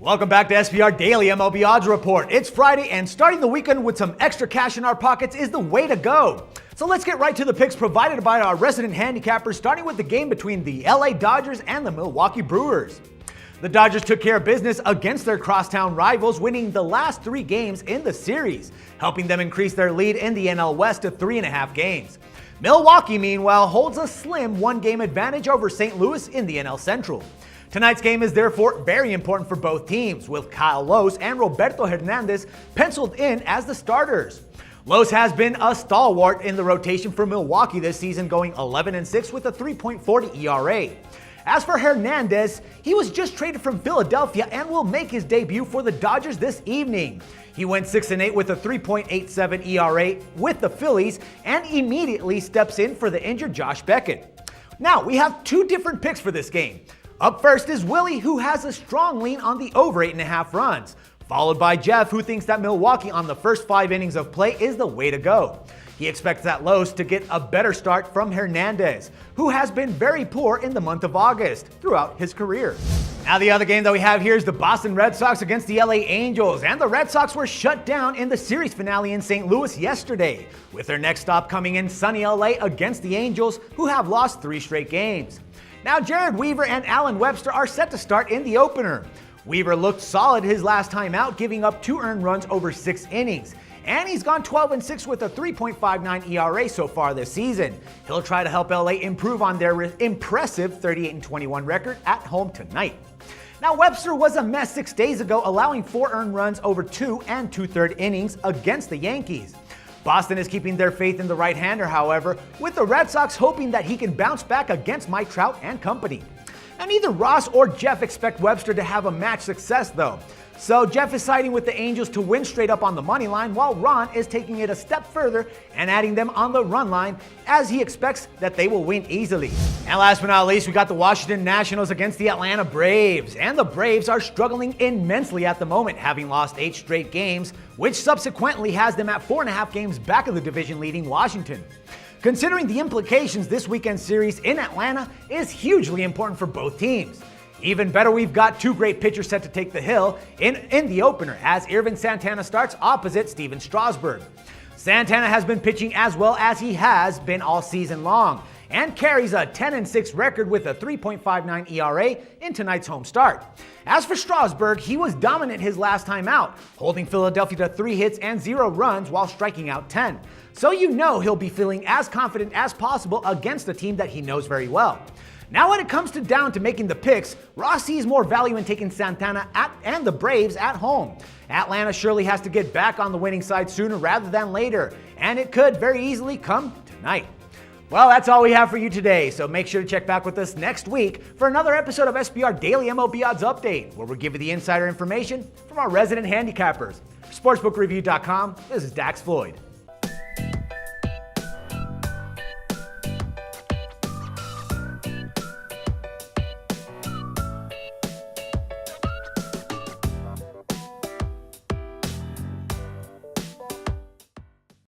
Welcome back to SBR Daily MLB Odds Report. It's Friday, and starting the weekend with some extra cash in our pockets is the way to go. So let's get right to the picks provided by our resident handicappers, starting with the game between the LA Dodgers and the Milwaukee Brewers. The Dodgers took care of business against their crosstown rivals, winning the last 3 games in the series, helping them increase their lead in the NL West to 3.5 games. Milwaukee, meanwhile, holds a slim 1-game advantage over St. Louis in the NL Central. Tonight's game is therefore very important for both teams, with Kyle Lohse and Roberto Hernandez penciled in as the starters. Lohse has been a stalwart in the rotation for Milwaukee this season, going 11-6 with a 3.40 ERA. As for Hernandez, he was just traded from Philadelphia and will make his debut for the Dodgers this evening. He went 6-8 with a 3.87 ERA with the Phillies and immediately steps in for the injured Josh Beckett. Now, we have 2 different picks for this game. Up first is Willie, who has a strong lean on the over 8.5 runs, followed by Jeff, who thinks that Milwaukee on the first 5 innings of play is the way to go. He expects that Lohse to get a better start from Hernandez, who has been very poor in the month of August throughout his career. Now, the other game that we have here is the Boston Red Sox against the LA Angels, and the Red Sox were shut down in the series finale in St. Louis yesterday, with their next stop coming in sunny LA against the Angels, who have lost 3 straight games. Now, Jared Weaver and Alan Webster are set to start in the opener. Weaver looked solid his last time out, giving up 2 earned runs over 6 innings. And he's gone 12-6 with a 3.59 ERA so far this season. He'll try to help LA improve on their impressive 38-21 record at home tonight. Now, Webster was a mess 6 days ago, allowing 4 earned runs over 2 2/3 innings against the Yankees. Boston is keeping their faith in the right-hander, however, with the Red Sox hoping that he can bounce back against Mike Trout and company. And neither Ross or Jeff expect Webster to have a match success, though. So Jeff is siding with the Angels to win straight up on the money line, while Ron is taking it a step further and adding them on the run line, as he expects that they will win easily. And last but not least, we got the Washington Nationals against the Atlanta Braves. And the Braves are struggling immensely at the moment, having lost 8 straight games, which subsequently has them at 4.5 games back of the division-leading Washington. Considering the implications, this weekend's series in Atlanta is hugely important for both teams. Even better, we've got 2 great pitchers set to take the hill in the opener, as Irvin Santana starts opposite Steven Strasburg. Santana has been pitching as well as he has been all season long, and carries a 10-6 record with a 3.59 ERA in tonight's home start. As for Strasburg, he was dominant his last time out, holding Philadelphia to 3 hits and 0 runs while striking out 10. So you know he'll be feeling as confident as possible against a team that he knows very well. Now, when it comes down to making the picks, Ross sees more value in taking Santana and the Braves at home. Atlanta surely has to get back on the winning side sooner rather than later, and it could very easily come tonight. Well, that's all we have for you today, so make sure to check back with us next week for another episode of SBR Daily MLB Odds Update, where we'll give you the insider information from our resident handicappers. For SportsbookReview.com, this is Dax Floyd.